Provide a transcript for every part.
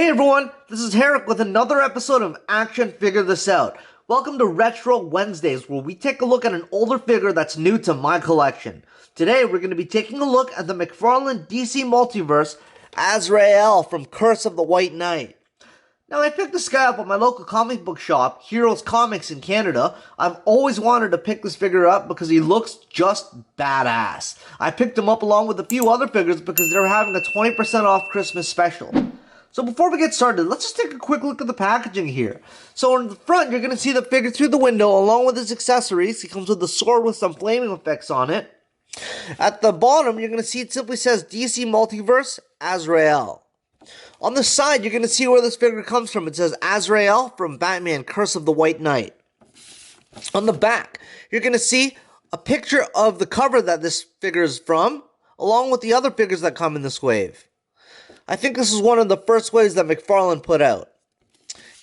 Hey everyone, this is Herrick with another episode of Action Figure This Out. Welcome to Retro Wednesdays, where we take a look at an older figure that's new to my collection. Today we're going to be taking a look at the McFarlane DC Multiverse Azrael from Curse of the White Knight. Now, I picked this guy up at my local comic book shop, Heroes Comics in Canada. I've always wanted to pick this figure up because he looks just badass. I picked him up along with a few other figures because they were having a 20% off Christmas special. So before we get started, let's just take a quick look at the packaging here. So in the front, you're going to see the figure through the window along with his accessories. He comes with a sword with some flaming effects on it. At the bottom, you're going to see it simply says DC Multiverse Azrael. On the side, you're going to see where this figure comes from. It says Azrael from Batman Curse of the White Knight. On the back, you're going to see a picture of the cover that this figure is from, along with the other figures that come in this wave. I think this is one of the first waves that McFarlane put out.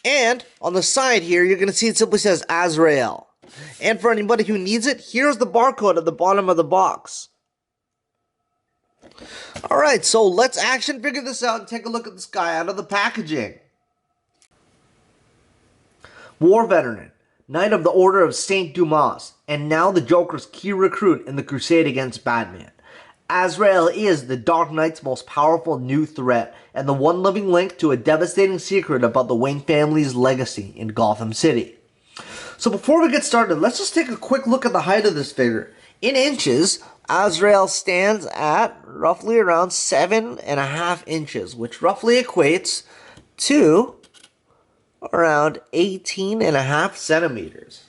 And on the side here, you're going to see it simply says Azrael. And for anybody who needs it, here's the barcode at the bottom of the box. Alright, so let's action figure this out and take a look at this guy out of the packaging. War veteran, Knight of the Order of St. Dumas, and now the Joker's key recruit in the crusade against Batman. Azrael is the Dark Knight's most powerful new threat, and the one living link to a devastating secret about the Wayne family's legacy in Gotham City. So before we get started, let's just take a quick look at the height of this figure. In inches, Azrael stands at roughly around 7.5 inches, which roughly equates to around 18.5 centimeters.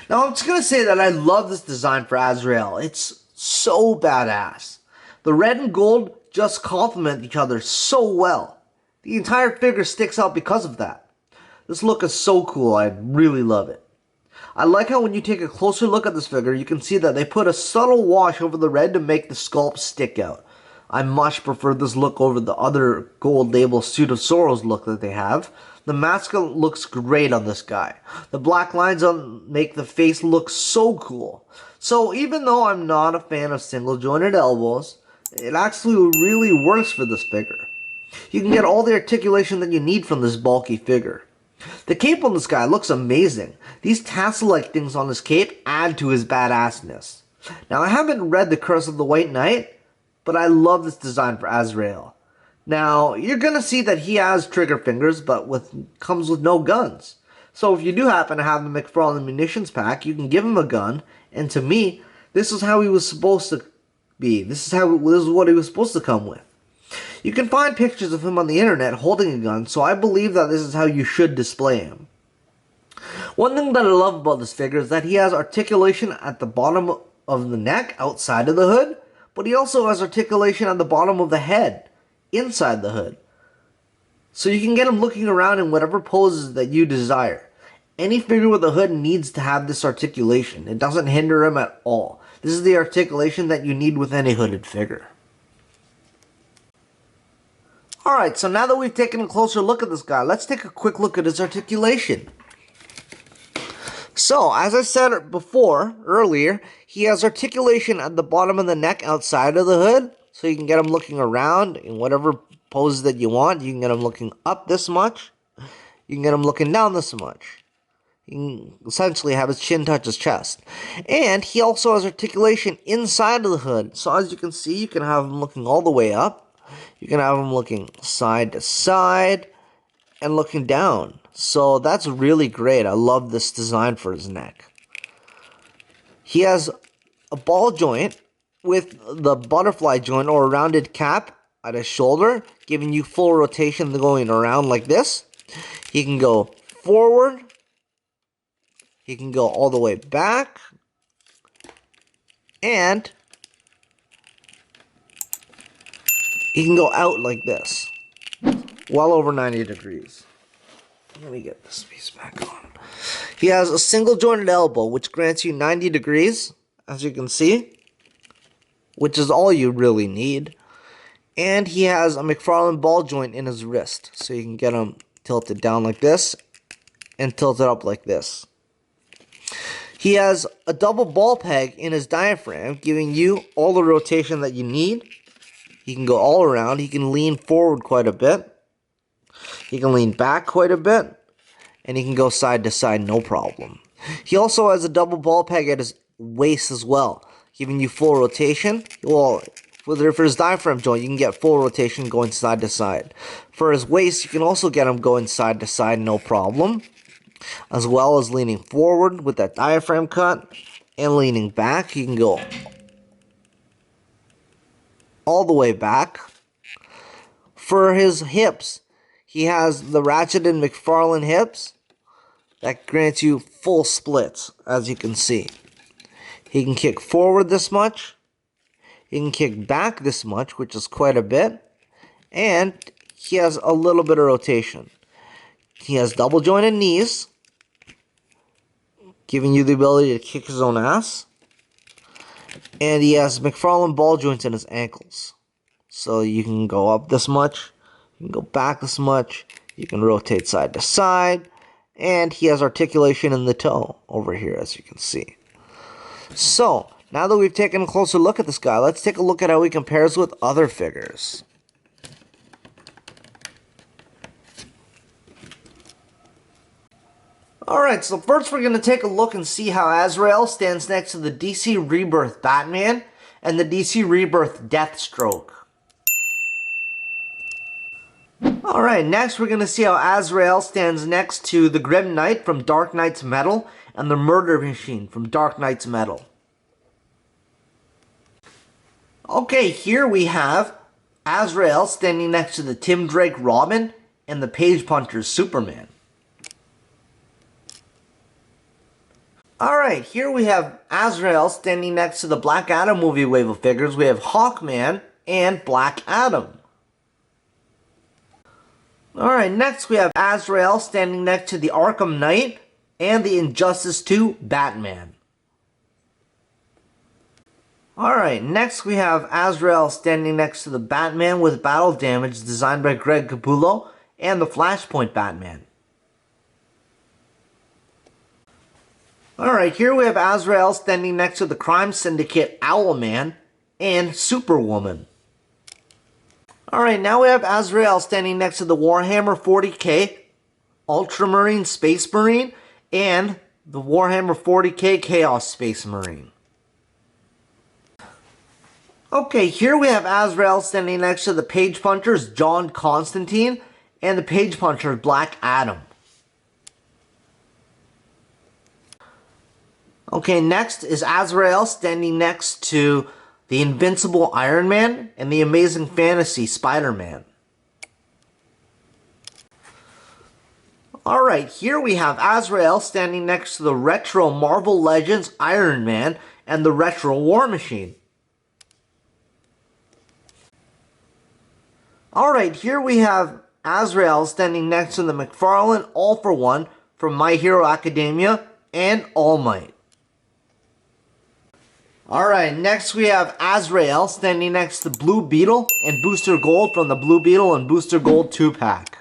Now I'm just going to say that I love this design for Azrael. It's so badass. The red and gold just complement each other so well. The entire figure sticks out because of that. This look is so cool, I really love it. I like how when you take a closer look at this figure, you can see that they put a subtle wash over the red to make the sculpt stick out. I much prefer this look over the other gold label Suit of Sorrows look that they have. The mask looks great on this guy. The black lines make the face look so cool. So even though I'm not a fan of single jointed elbows, it actually really works for this figure. You can get all the articulation that you need from this bulky figure. The cape on this guy looks amazing. These tassel-like things on his cape add to his badassness. Now, I haven't read The Curse of the White Knight, but I love this design for Azrael. Now, you're going to see that he has trigger fingers, but comes with no guns. So if you do happen to have the McFarlane munitions pack, you can give him a gun, and to me, this is how he was supposed to be. This is what he was supposed to come with. You can find pictures of him on the internet holding a gun, so I believe that this is how you should display him. One thing that I love about this figure is that he has articulation at the bottom of the neck, outside of the hood, but he also has articulation at the bottom of the head, inside the hood. So you can get him looking around in whatever poses that you desire. Any figure with a hood needs to have this articulation. It doesn't hinder him at all. This is the articulation that you need with any hooded figure. Alright, so now that we've taken a closer look at this guy, let's take a quick look at his articulation. So, as I said earlier, he has articulation at the bottom of the neck outside of the hood, so you can get him looking around in whatever poses that you want. You can get him looking up this much. You can get him looking down this much. You can essentially have his chin touch his chest. And he also has articulation inside of the hood. So as you can see, you can have him looking all the way up. You can have him looking side to side and looking down. So that's really great. I love this design for his neck. He has a ball joint with the butterfly joint or a rounded cap at his shoulder, giving you full rotation going around like this. He can go forward. He can go all the way back. And he can go out like this. Well over 90 degrees. Let me get this piece back on. He has a single jointed elbow, which grants you 90 degrees, as you can see, which is all you really need. And he has a McFarlane ball joint in his wrist, so you can get him tilted down like this and tilted up like this. He has a double ball peg in his diaphragm, giving you all the rotation that you need. He can go all around. He can lean forward quite a bit. He can lean back quite a bit, and he can go side to side no problem. He also has a double ball peg at his waist as well, giving you full rotation. Well, for his diaphragm joint, you can get full rotation going side to side. For his waist, you can also get him going side to side no problem, as well as leaning forward with that diaphragm cut, and leaning back. You can go all the way back. For his hips, he has the ratcheted McFarlane hips that grants you full splits, as you can see. He can kick forward this much, he can kick back this much, which is quite a bit, and he has a little bit of rotation. He has double jointed knees, giving you the ability to kick his own ass, and he has McFarlane ball joints in his ankles. So you can go up this much, you can go back this much, you can rotate side to side, and he has articulation in the toe over here, as you can see. So, now that we've taken a closer look at this guy, let's take a look at how he compares with other figures. Alright, so first we're going to take a look and see how Azrael stands next to the DC Rebirth Batman and the DC Rebirth Deathstroke. Alright, next we're going to see how Azrael stands next to the Grim Knight from Dark Knight's Metal and the Murder Machine from Dark Knight's Metal. Okay, here we have Azrael standing next to the Tim Drake Robin and the Page Puncher's Superman. Alright, here we have Azrael standing next to the Black Adam movie wave of figures. We have Hawkman and Black Adam. Alright, next we have Azrael standing next to the Arkham Knight and the Injustice 2 Batman. Alright, next we have Azrael standing next to the Batman with Battle Damage designed by Greg Capullo and the Flashpoint Batman. Alright, here we have Azrael standing next to the Crime Syndicate Owlman and Superwoman. Alright, now we have Azrael standing next to the Warhammer 40k Ultramarine Space Marine and the Warhammer 40k Chaos Space Marine. Okay, here we have Azrael standing next to the Page Puncher's John Constantine and the Page Puncher's Black Adam. Okay, next is Azrael standing next to the Invincible Iron Man and the Amazing Fantasy Spider-Man. Alright, here we have Azrael standing next to the Retro Marvel Legends Iron Man and the Retro War Machine. Alright, here we have Azrael standing next to the McFarlane All For One from My Hero Academia and All Might. Alright, next we have Azrael standing next to Blue Beetle and Booster Gold from the Blue Beetle and Booster Gold 2-pack.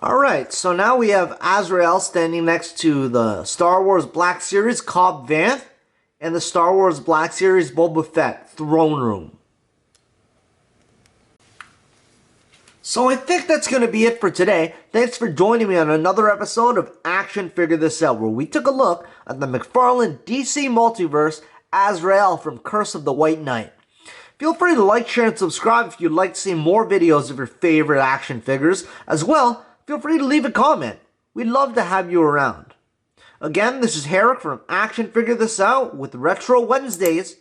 Alright, so now we have Azrael standing next to the Star Wars Black Series Cobb Vanth and the Star Wars Black Series Boba Fett Throne Room. So I think that's going to be it for today. Thanks for joining me on another episode of Action Figure This Out, where we took a look at the McFarlane DC Multiverse Azrael from Curse of the White Knight. Feel free to like, share, and subscribe if you'd like to see more videos of your favorite action figures. As well, feel free to leave a comment. We'd love to have you around. Again, this is Herrick from Action Figure This Out with Retro Wednesdays,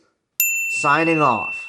signing off.